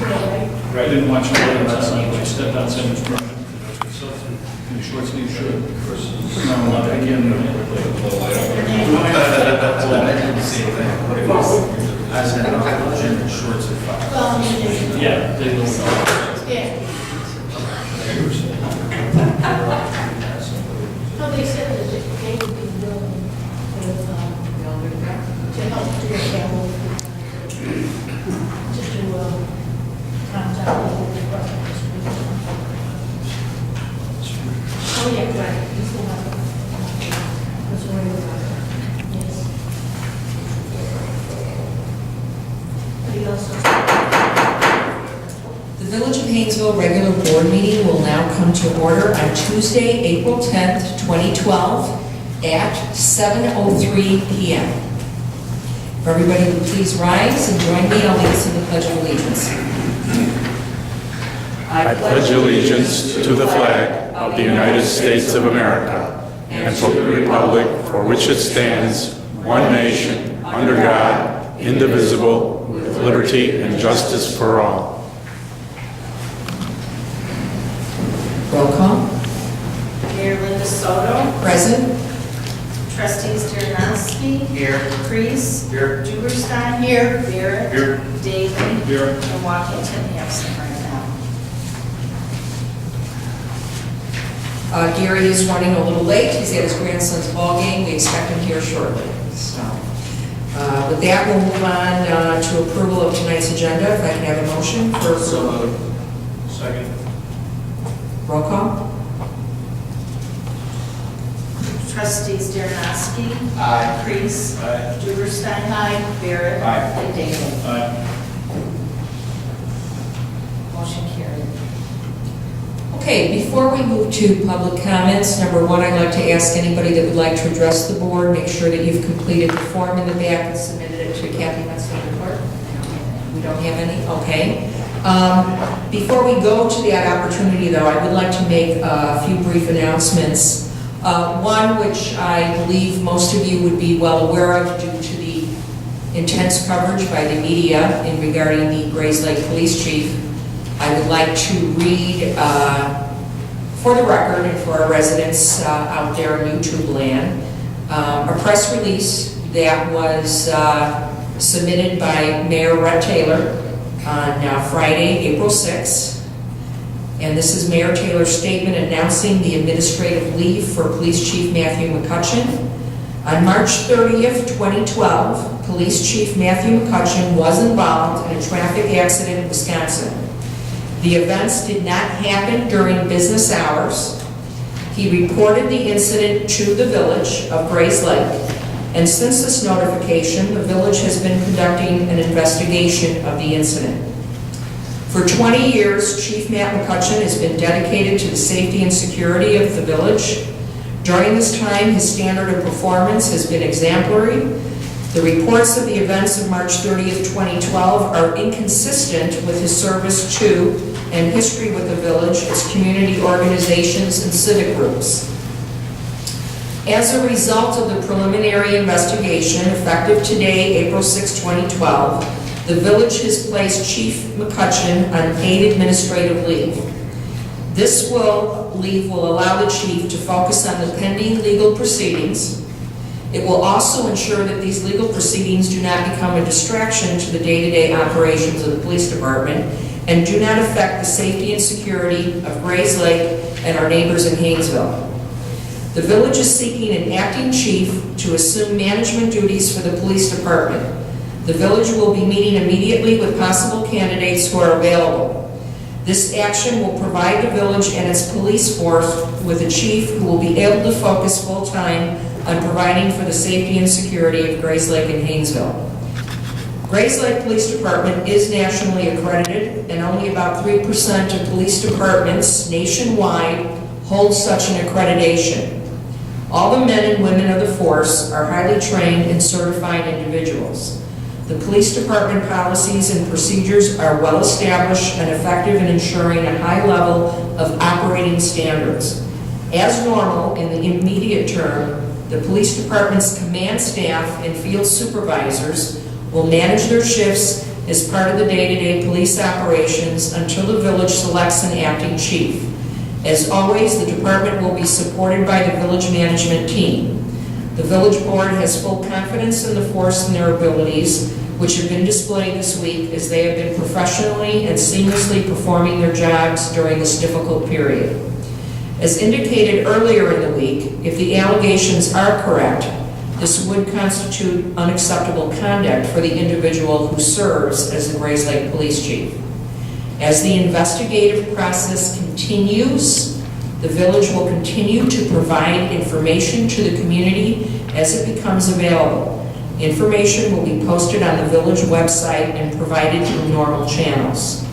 I didn't want you to wear that someplace, stepped outside his permit. In the short sleeve shirt. No, again. I said, no, shorts and five. Yeah, they don't. Yeah. No, they said that they would be willing to help do a demo. To do contact with the department. Oh, yeah, right. You still have it. That's where you're at. Yes. Anybody else? The Village of Hainesville regular board meeting will now come to order on Tuesday, April 10th, 2012 at 7:03 p.m. If everybody would please rise and join me, I'll lead us in the Pledge of Allegiance. I pledge allegiance to the flag of the United States of America and to the republic for which it stands, one nation, under God, indivisible, with liberty and justice for all. Roll call. Mayor Linda Soto. Present. Trustees Dernoski. Here. Priest. Here. Duberstein. Here. Barrett. Here. Daly. Here. And Washington absent right now. Gary is running a little late. He's at his grandson's ball game. We expect him here shortly. So, with that, we'll move on to approval of tonight's agenda. If I can have a motion for approval. Second. Roll call. Trustees Dernoski. Aye. Priest. Aye. Duberstein. Barrett. Aye. And Daly. Aye. Motion carried. Okay, before we move to public comments, number one, I'd like to ask anybody that would like to address the board, make sure that you've completed the form in the back and submitted it to Kathy Metzler, the clerk. We don't have any? Okay. Before we go to that opportunity, though, I would like to make a few brief announcements. One, which I believe most of you would be well aware of due to the intense coverage by the media in regarding the Grays Lake Police Chief. I would like to read, for the record and for our residents out there in YouTube land, a press release that was submitted by Mayor Rhett Taylor on Friday, April 6th. And this is Mayor Taylor's statement announcing the administrative leave for Police Chief Matthew McCutcheon. On March 30th, 2012, Police Chief Matthew McCutcheon was involved in a traffic accident in Wisconsin. The events did not happen during business hours. He reported the incident to the village of Grays Lake, and since this notification, the village has been conducting an investigation of the incident. For 20 years, Chief Matt McCutcheon has been dedicated to the safety and security of the village. During this time, his standard of performance has been exemplary. The reports of the events of March 30th, 2012 are inconsistent with his service to and history with the village, its community organizations, and civic groups. As a result of the preliminary investigation, effective today, April 6, 2012, the village has placed Chief McCutcheon on paid administrative leave. This leave will allow the chief to focus on the pending legal proceedings. It will also ensure that these legal proceedings do not become a distraction to the day-to-day operations of the police department and do not affect the safety and security of Grays Lake and our neighbors in Hainesville. The village is seeking an acting chief to assume management duties for the police department. The village will be meeting immediately with possible candidates who are available. This action will provide the village and its police force with a chief who will be able to focus full-time on providing for the safety and security of Grays Lake and Hainesville. Grays Lake Police Department is nationally accredited, and only about 3% of police departments nationwide hold such an accreditation. All the men and women of the force are highly trained and certified individuals. The police department policies and procedures are well established and effective in ensuring a high level of operating standards. As normal, in the immediate term, the police department's command staff and field supervisors will manage their shifts as part of the day-to-day police operations until the village selects an acting chief. As always, the department will be supported by the village management team. The village board has full confidence in the force and their abilities, which have been displayed this week as they have been professionally and seamlessly performing their jobs during this difficult period. As indicated earlier in the week, if the allegations are correct, this would constitute unacceptable conduct for the individual who serves as the Grays Lake Police Chief. As the investigative process continues, the village will continue to provide information to the community as it becomes available. Information will be posted on the village website and provided through normal channels.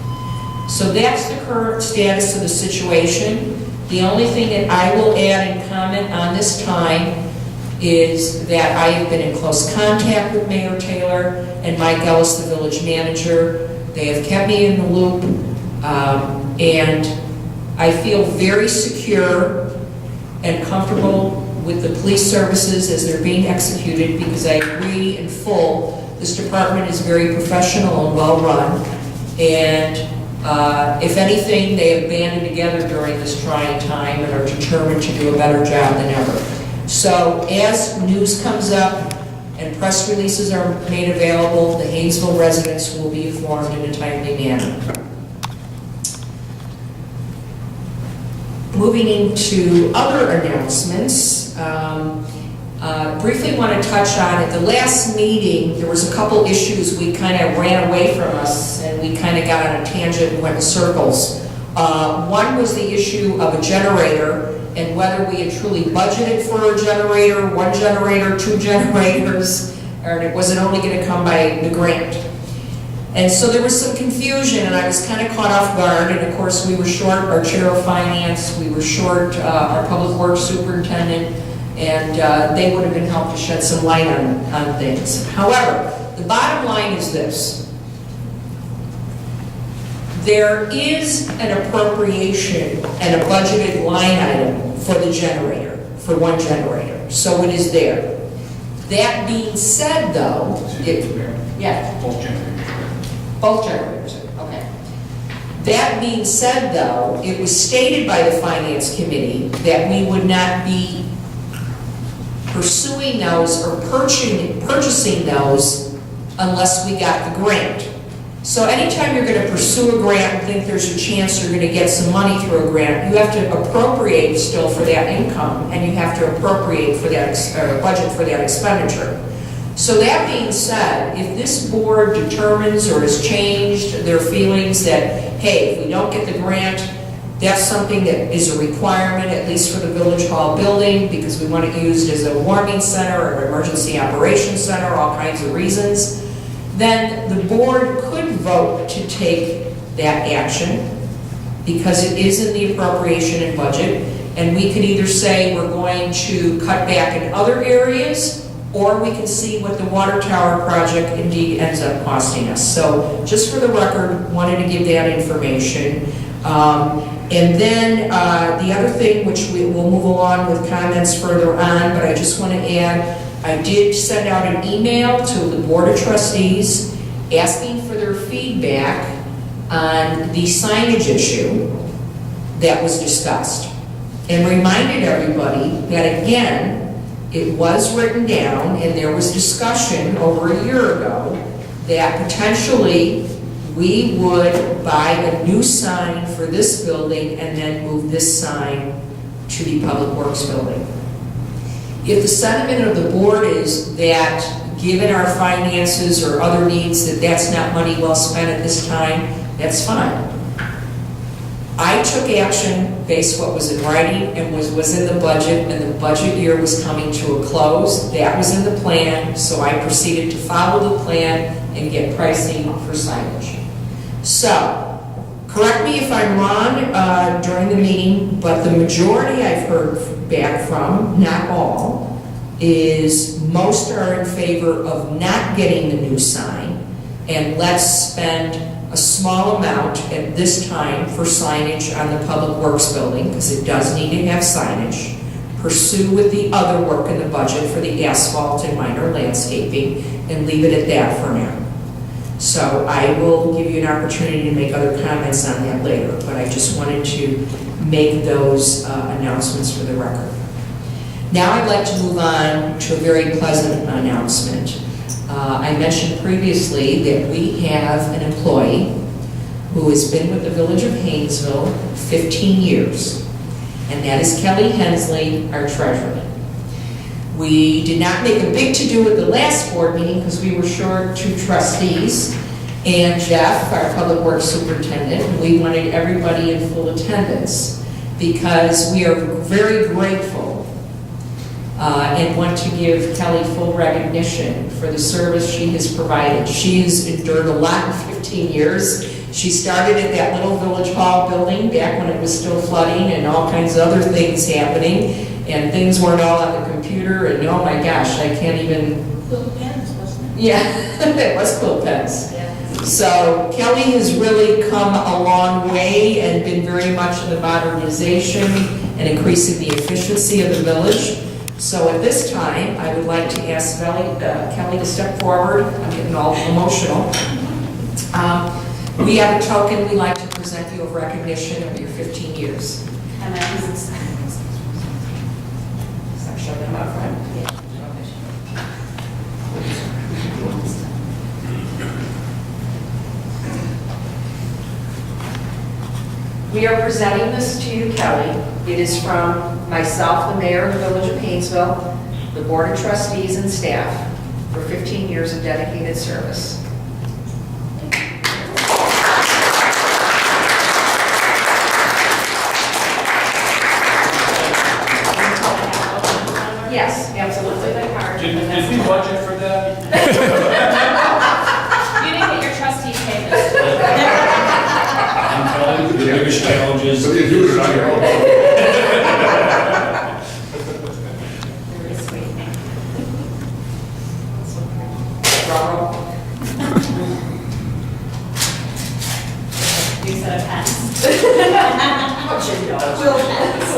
So that's the current status of the situation. The only thing that I will add and comment on this time is that I have been in close contact with Mayor Taylor and Mike Ellis, the village manager. They have kept me in the loop, and I feel very secure and comfortable with the police services as they're being executed, because I agree in full, this department is very professional and well-run, and if anything, they have banded together during this trying time and are determined to do a better job than ever. So as news comes up and press releases are made available, the Hainesville residents will be informed in a timely manner. Moving into other announcements, briefly want to touch on, at the last meeting, there was a couple issues we kind of ran away from us and we kind of got on a tangent and went in circles. One was the issue of a generator and whether we had truly budgeted for a generator, one generator, two generators, or was it only going to come by the grant? And so there was some confusion, and I was kind of caught off guard, and of course we were short our chair of finance, we were short our public works superintendent, and they would have been helped to shed some light on things. However, the bottom line is this. There is an appropriation and a budgeted line item for the generator, for one generator, so it is there. That being said, though, both generators, okay. That being said, though, it was stated by the Finance Committee that we would not be pursuing those or purchasing those unless we got the grant. So anytime you're going to pursue a grant and think there's a chance you're going to get some money through a grant, you have to appropriate still for that income, and you have to appropriate for that, or budget for that expenditure. So that being said, if this board determines or has changed their feelings that, hey, if we don't get the grant, that's something that is a requirement, at least for the Village Hall building, because we want it used as a warming center or an emergency operations center, all kinds of reasons, then the board could vote to take that action because it is in the appropriation and budget, and we could either say we're going to cut back in other areas, or we can see what the water tower project indeed ends up costing us. So just for the record, wanted to give that information. And then the other thing, which we will move along with comments further on, but I just want to add, I did send out an email to the Board of Trustees asking for their feedback on the signage issue that was discussed, and reminded everybody that, again, it was written down and there was discussion over a year ago that potentially we would buy a new sign for this building and then move this sign to the Public Works building. If the sentiment of the board is that, given our finances or other needs, that that's not money well spent at this time, that's fine. I took action based what was in writing and was in the budget, and the budget year was coming to a close. That was in the plan, so I proceeded to follow the plan and get pricing for signage. So, correct me if I'm wrong during the meeting, but the majority I've heard back from, not all, is most are in favor of not getting the new sign, and let's spend a small amount at this time for signage on the Public Works building, because it does need to have signage. Pursue with the other work in the budget for the asphalt and minor landscaping, and leave it at that for now. So I will give you an opportunity to make other comments on that later, but I just wanted to make those announcements for the record. Now I'd like to move on to a very pleasant announcement. I mentioned previously that we have an employee who has been with the Village of Hainesville 15 years, and that is Kelly Hensley, our treasurer. We did not make a big to-do at the last board meeting because we were short 2 trustees and Jeff, our public works superintendent, and we wanted everybody in full attendance because we are very grateful and want to give Kelly full recognition for the service she has provided. She has endured a lot in 15 years. She started at that little village hall building back when it was still flooding and all kinds of other things happening, and things weren't all on the computer, and oh my gosh, I can't even... Quill pens, wasn't it? Yeah, it was quill pens. Yeah. So Kelly has really come a long way and been very much in the modernization and increasing the efficiency of the village. So at this time, I would like to ask Kelly to step forward. I'm getting all emotional. We have a token we'd like to present you of recognition of your 15 years. And I was excited. So show them up front. We are presenting this to you, Kelly. It is from myself, the mayor of the Village of Hainesville, the board of trustees and staff for 15 years of dedicated service. Yes, absolutely. The card. Did we budget for that? You didn't get your trustee papers. I'm telling you, the biggest challenge is... So you do it on your own. Very sweet. Bravo. New set of pens. Quill pens.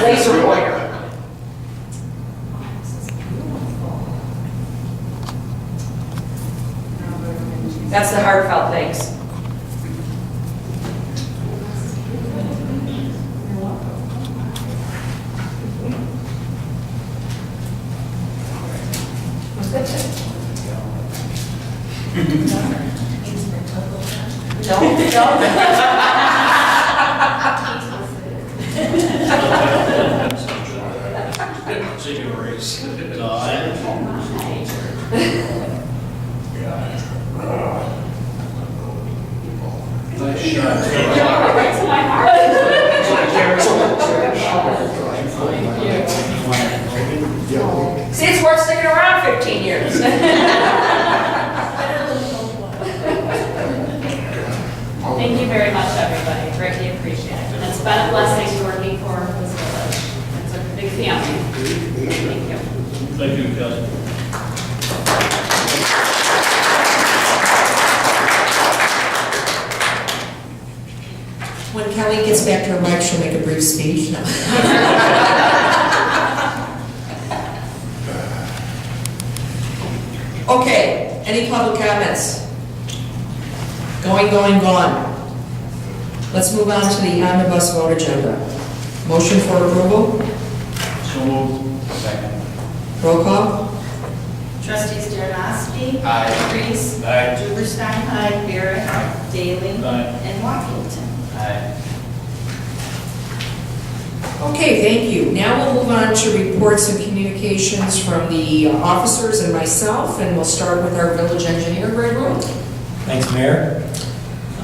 Laser pointer. That's the heartfelt things. Take a race. Nice shot. Right to my heart. See, it's worth sticking around 15 years. Thank you very much, everybody. Greatly appreciate it. And it's been a blessing working for this village. It's a big family. Thank you. Thank you, Kelly. When Kelly gets back to her mic, she'll make a brief speech. No. Okay, any public comments? Going, gone. Let's move on to the omnibus vote agenda. Motion for approval? So moved. Second. Roll call? Trustees Darrenowski. Aye. Reese. Aye. Juberstein. Barrett. Daly. Aye. And Waddington. Okay, thank you. Now we'll move on to reports and communications from the officers and myself, and we'll start with our village engineer, Greg Rowe. Thanks, Mayor.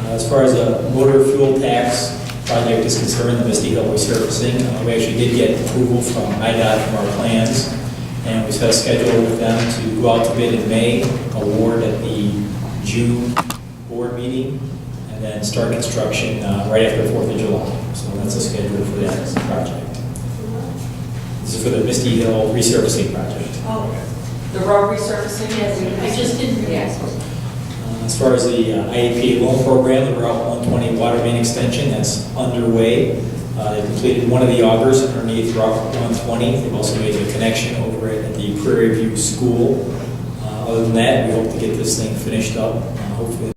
As far as the motor fuel tax project is concerned, the Misty Hill resurfacing, we actually did get approval from IDOT from our plans, and we set a schedule with them to go out to bid in May, award at the June board meeting, and then start construction right after 4th of July. So that's the schedule for that project. This is for the Misty Hill resurfacing project. Oh, The road resurfacing? I just didn't realize. As far as the IAP loan program, the Route 120 water main extension, that's underway. They completed one of the augers underneath Route 120. They've also made a connection over at the Prairie View School. Other than that, we hope to get this thing finished up, hopefully